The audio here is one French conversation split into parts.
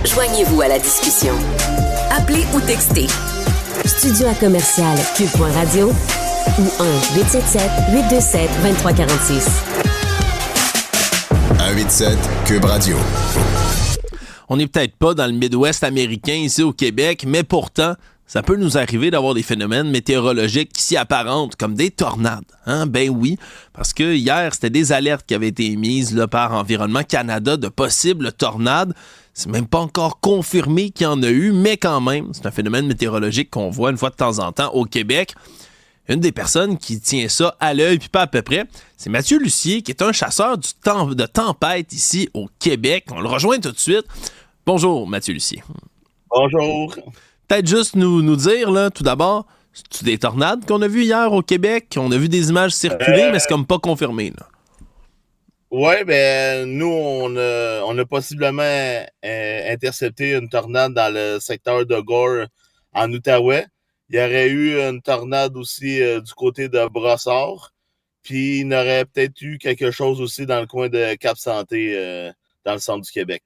Joignez-vous à la discussion. Appelez ou textez. Studio à commercial cube.radio ou 1-877-827-2346. 187 Cube Radio. On n'est peut-être pas dans le Midwest américain ici au Québec, mais pourtant, ça peut nous arriver d'avoir des phénomènes météorologiques qui s'y apparentent comme des tornades. Hein? Ben oui, parce que hier, c'était des alertes qui avaient été émises là, par Environnement Canada de possibles tornades. C'est même pas encore confirmé qu'il y en a eu, mais quand même, c'est un phénomène météorologique qu'on voit une fois de temps en temps au Québec. Une des personnes qui tient ça à l'œil, puis pas à peu près, c'est Mathieu Lucier, qui est un chasseur de tempêtes ici au Québec. On le rejoint tout de suite. Bonjour, Mathieu Lucier. Bonjour. Peut-être juste nous dire, là, tout d'abord, c'est-tu des tornades qu'on a vues hier au Québec? On a vu des images circuler, mais c'est comme pas confirmé, là. Oui, ben nous, on a possiblement intercepté une tornade dans le secteur de Gore, en Outaouais. Il y aurait eu une tornade aussi du côté de Brossard. Puis il y aurait peut-être eu quelque chose aussi dans le coin de Cap-Santé, dans le centre du Québec.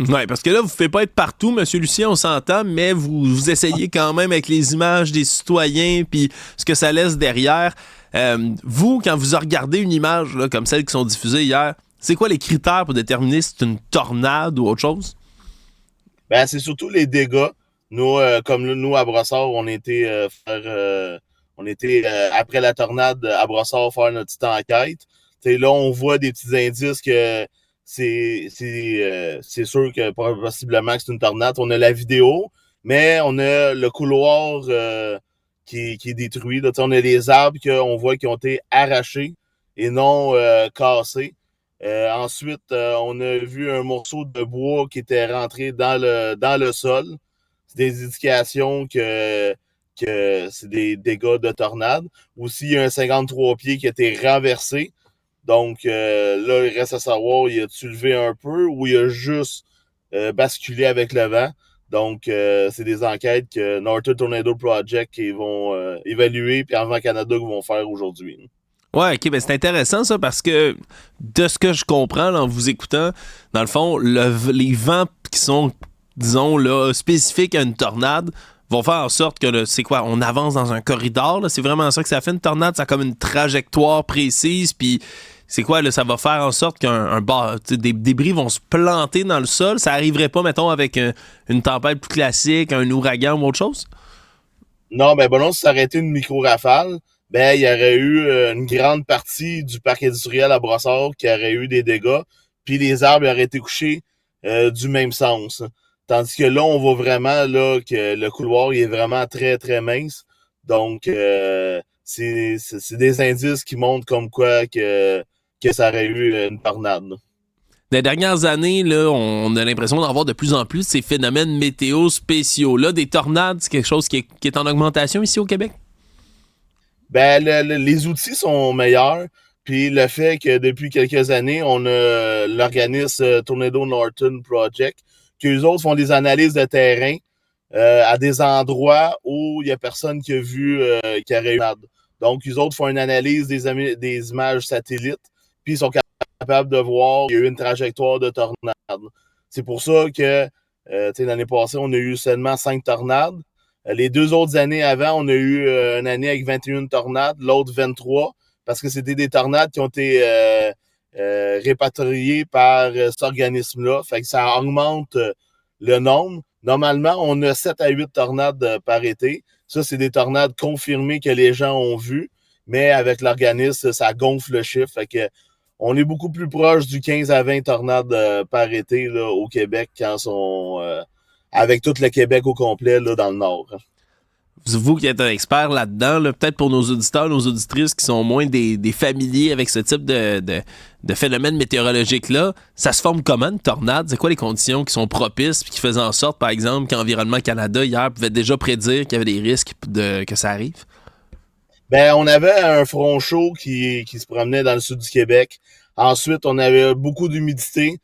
Oui, parce que là, vous ne pouvez pas être partout, M. Lucien, on s'entend, mais vous essayez quand même avec les images des citoyens puis ce que ça laisse derrière. Vous, quand vous regardez une image là, comme celle qui sont diffusées hier, c'est quoi les critères pour déterminer si c'est une tornade ou autre chose? Ben, c'est surtout les dégâts. Nous, nous, à Brossard, on était après la tornade à Brossard faire notre petite enquête. T'sais, là, on voit des petits indices que c'est sûr que possiblement que c'est une tornade. On a la vidéo, mais on a le couloir qui est détruit. Là. On a des arbres qu'on voit qui ont été arrachés et non cassés. Ensuite, on a vu un morceau de bois qui était rentré dans le sol. C'est des indications que c'est des dégâts de tornade. Aussi, il y a un 53 pieds qui a été renversé. Donc, là, il reste à savoir, il a-tu levé un peu ou il a juste basculé avec le vent. Donc, c'est des enquêtes que Northern Tornado Project qui vont évaluer, puis Environnement Canada qui vont faire aujourd'hui. Ouais, ok, ben c'est intéressant ça parce que de ce que je comprends là, en vous écoutant, dans le fond, les vents qui sont, disons, là, spécifiques à une tornade vont faire en sorte que, là, c'est quoi, on avance dans un corridor, là, c'est vraiment ça que ça fait une tornade, ça a comme une trajectoire précise, puis c'est quoi, là, ça va faire en sorte des débris vont se planter dans le sol, ça arriverait pas, mettons, avec une tempête plus classique, un ouragan ou autre chose? Non, ben bon, si ça aurait été une micro-rafale, ben il y aurait eu une grande partie du parc industriel à Brossard qui aurait eu des dégâts, puis les arbres auraient été couchés du même sens. Tandis que là, on voit vraiment là que le couloir il est vraiment très, très mince. Donc, c'est des indices qui montrent comme quoi que ça aurait eu une tornade. Des dernières années, là, on a l'impression d'en voir de plus en plus ces phénomènes météo spéciaux-là. Des tornades, c'est quelque chose qui est en augmentation ici au Québec? Ben, les outils sont meilleurs. Puis le fait que depuis quelques années, on a l'organisme Tornado Northern Project, qu'eux autres font des analyses de terrain à des endroits où il n'y a personne qui a vu qu'il y aurait eu une tornade. Donc, eux autres font une analyse des images satellites, puis ils sont capables de voir qu'il y a eu une trajectoire de tornade. C'est pour ça que l'année passée, on a eu seulement 5 tornades. Les 2 autres années avant, on a eu une année avec 21 tornades, l'autre 23, parce que c'était des tornades qui ont été répatriées par cet organisme-là. Fait que ça augmente le nombre. Normalement, on a 7 à 8 tornades par été. Ça, c'est des tornades confirmées que les gens ont vues, mais avec l'organisme, ça gonfle le chiffre. Fait que on est beaucoup plus proche du 15 à 20 tornades par été là, au Québec quand sont avec tout le Québec au complet là, dans le nord. Vous qui êtes un expert là-dedans, là, peut-être pour nos auditeurs, nos auditrices qui sont moins des familiers avec ce type de phénomène météorologique-là, ça se forme comment une tornade? C'est quoi les conditions qui sont propices et qui faisaient en sorte, par exemple, qu'Environnement Canada, hier, pouvait déjà prédire qu'il y avait des risques que ça arrive? Ben, on avait un front chaud qui se promenait dans le sud du Québec. Ensuite, on avait beaucoup d'humidité.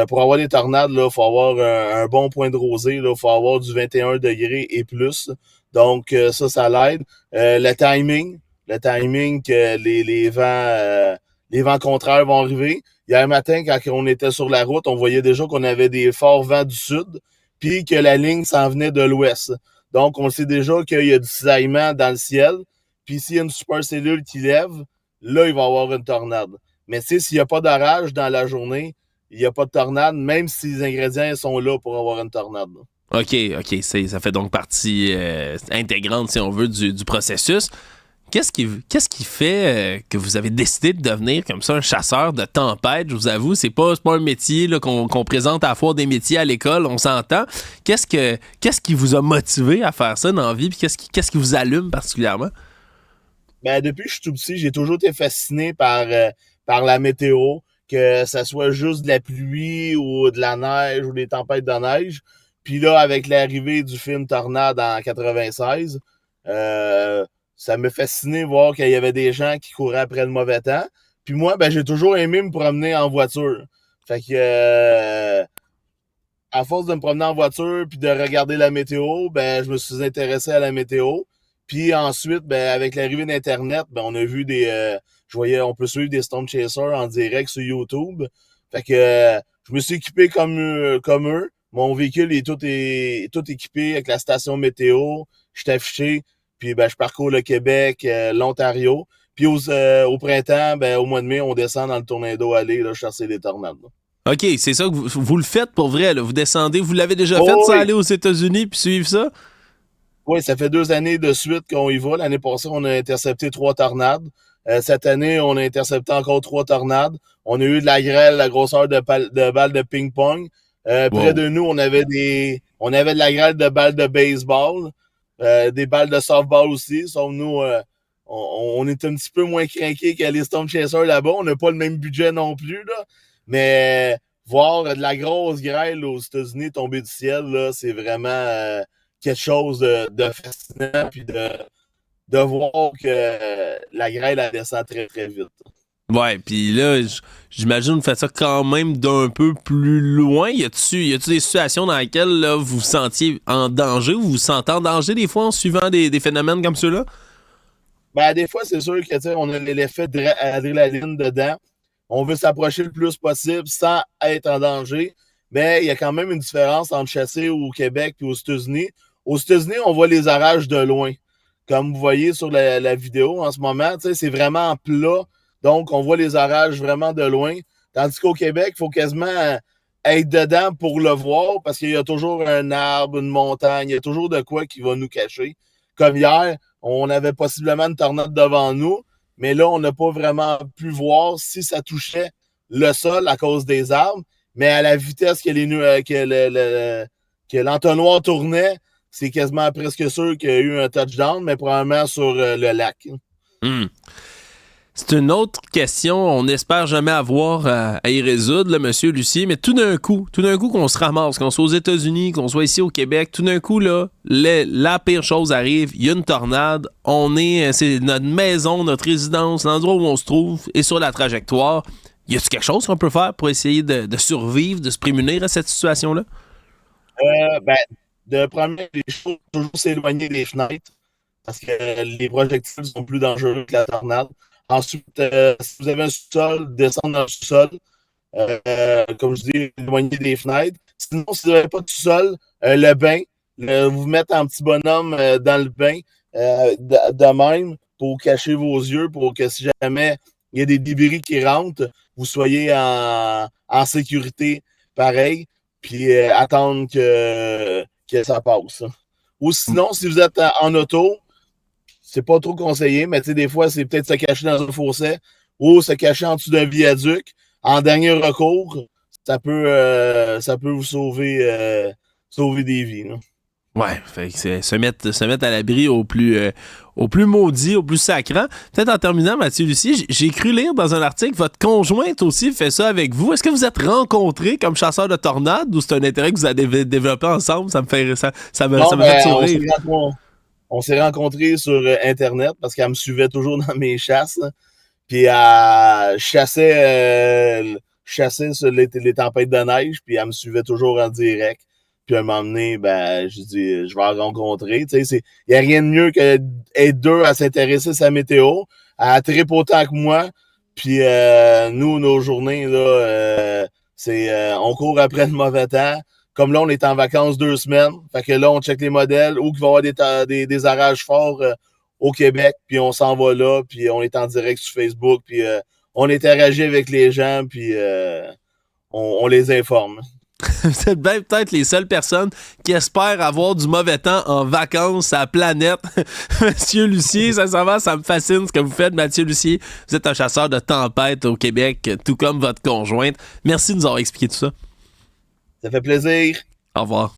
Pour avoir des tornades, il faut avoir un bon point de rosée. Il faut avoir du 21 degrés et plus. Donc, ça l'aide. Le timing que les vents contraires vont arriver. Hier matin, quand on était sur la route, on voyait déjà qu'on avait des forts vents du sud. puis que la ligne s'en venait de l'ouest. Donc, on sait déjà qu'il y a du cisaillement dans le ciel, puis s'il y a une supercellule qui lève, là, il va y avoir une tornade. Mais tu sais, s'il n'y a pas d'orage dans la journée, il n'y a pas de tornade, même si les ingrédients sont là pour avoir une tornade. OK, ça fait donc partie intégrante, si on veut, du processus. Qu'est-ce qui fait que vous avez décidé de devenir comme ça un chasseur de tempêtes? Je vous avoue, c'est pas un métier là, qu'on présente à la foire des métiers à l'école, on s'entend. Qu'est-ce qui vous a motivé à faire ça dans la vie? Puis qu'est-ce qui vous allume particulièrement? Ben, depuis que je suis tout petit, j'ai toujours été fasciné par la météo, que ça soit juste de la pluie ou de la neige ou des tempêtes de neige. Puis là, avec l'arrivée du film Tornade en 96, ça m'a fasciné voir qu'il y avait des gens qui couraient après le mauvais temps. Puis moi, ben, j'ai toujours aimé me promener en voiture. Fait que, à force de me promener en voiture puis de regarder la météo, ben, je me suis intéressé à la météo. Puis ensuite, ben, avec l'arrivée d'Internet, ben, on a vu on peut suivre des Storm Chasers en direct sur YouTube. Fait que, je me suis équipé comme eux. Mon véhicule est tout équipé avec la station météo. Je suis affiché. Puis ben, je parcours le Québec, l'Ontario. Puis au printemps, ben, au mois de mai, on descend dans le Tornado Alley, là, chasser des tornades. Là. OK, c'est ça que vous le faites pour vrai, là. Vous descendez, vous l'avez déjà fait, ça, Oui. aller aux États-Unis puis suivre ça? Oui, ça fait 2 années de suite qu'on y va. L'année passée, on a intercepté 3 tornades. Cette année, on a intercepté encore 3 tornades. On a eu de la grêle, la grosseur de balles de ping-pong. Près de nous, on avait de la grêle de balles de baseball. Des balles de softball aussi. Sauf nous, on est un petit peu moins craqués que les Storm Chasers là-bas. On n'a pas le même budget non plus, là. Mais voir de la grosse grêle aux États-Unis tomber du ciel, là, c'est vraiment quelque chose de fascinant. Puis de voir que la grêle, elle descend très, très vite. Ouais, puis là, j'imagine que vous faites ça quand même d'un peu plus loin. Y a-tu des situations dans lesquelles là, vous vous sentiez en danger ou vous vous sentez en danger des fois en suivant des phénomènes comme ceux-là? Ben, des fois, c'est sûr que on a l'effet d'adrénaline dedans. On veut s'approcher le plus possible sans être en danger. Mais il y a quand même une différence entre chasser au Québec et aux États-Unis. Aux États-Unis, on voit les orages de loin. Comme vous voyez sur la vidéo en ce moment, c'est vraiment plat. Donc, on voit les orages vraiment de loin. Tandis qu'au Québec, il faut quasiment être dedans pour le voir parce qu'il y a toujours un arbre, une montagne, il y a toujours de quoi qui va nous cacher. Comme hier, on avait possiblement une tornade devant nous, mais là, on n'a pas vraiment pu voir si ça touchait le sol à cause des arbres. Mais à la vitesse que l'entonnoir tournait, c'est quasiment presque sûr qu'il y a eu un touchdown, mais probablement sur le lac. C'est une autre question, on n'espère jamais avoir à y résoudre, là, monsieur Lucier, mais tout d'un coup qu'on se ramasse, qu'on soit aux États-Unis, qu'on soit ici au Québec, tout d'un coup, là, la pire chose arrive, il y a une tornade, c'est notre maison, notre résidence, l'endroit où on se trouve est sur la trajectoire. Y a-t-il quelque chose qu'on peut faire pour essayer de survivre, de se prémunir à cette situation-là? De première des choses, toujours s'éloigner des fenêtres parce que les projectiles sont plus dangereux que la tornade. Ensuite, si vous avez un sous-sol, descendre dans le sous-sol. Comme je dis, éloigner des fenêtres. Sinon, si vous n'avez pas de sous-sol, le bain, vous mettre en petit bonhomme dans le bain de même pour cacher vos yeux, pour que si jamais il y a des débris qui rentrent, vous soyez en sécurité pareil, puis attendre que ça passe. Ou sinon, si vous êtes en auto, c'est pas trop conseillé, mais tu sais, des fois, c'est peut-être se cacher dans un fossé ou se cacher en dessous d'un viaduc. En dernier recours, ça peut vous sauver des vies. Là. Ouais, fait que c'est se mettre à l'abri au plus maudit, au plus sacrant. Peut-être en terminant, Mathieu Lucier, j'ai cru lire dans un article, votre conjointe aussi fait ça avec vous. Est-ce que vous êtes rencontrés comme chasseur de tornades ou c'est un intérêt que vous avez développé ensemble? Ça me fait sourire. On s'est rencontrés sur Internet parce qu'elle me suivait toujours dans mes chasses. Là. Puis elle chassait sur les tempêtes de neige, puis elle me suivait toujours en direct. Puis à un moment donné, ben, je dis, je vais la rencontrer. Tu sais, il n'y a rien de mieux qu'être deux à s'intéresser à sa météo, à triper autant que moi. Puis nous, nos journées, là, on court après le mauvais temps. Comme là, on est en vacances 2 semaines. Fait que là, on check les modèles, où il va y avoir des arages forts au Québec, puis on s'en va là, puis on est en direct sur Facebook, puis on interagit avec les gens, puis on les informe. Vous êtes bien peut-être les seules personnes qui espèrent avoir du mauvais temps en vacances à la planète. Monsieur Lucier, sincèrement, ça me fascine ce que vous faites, Mathieu Lucier. Vous êtes un chasseur de tempête au Québec, tout comme votre conjointe. Merci de nous avoir expliqué tout ça. Ça fait plaisir. Au revoir.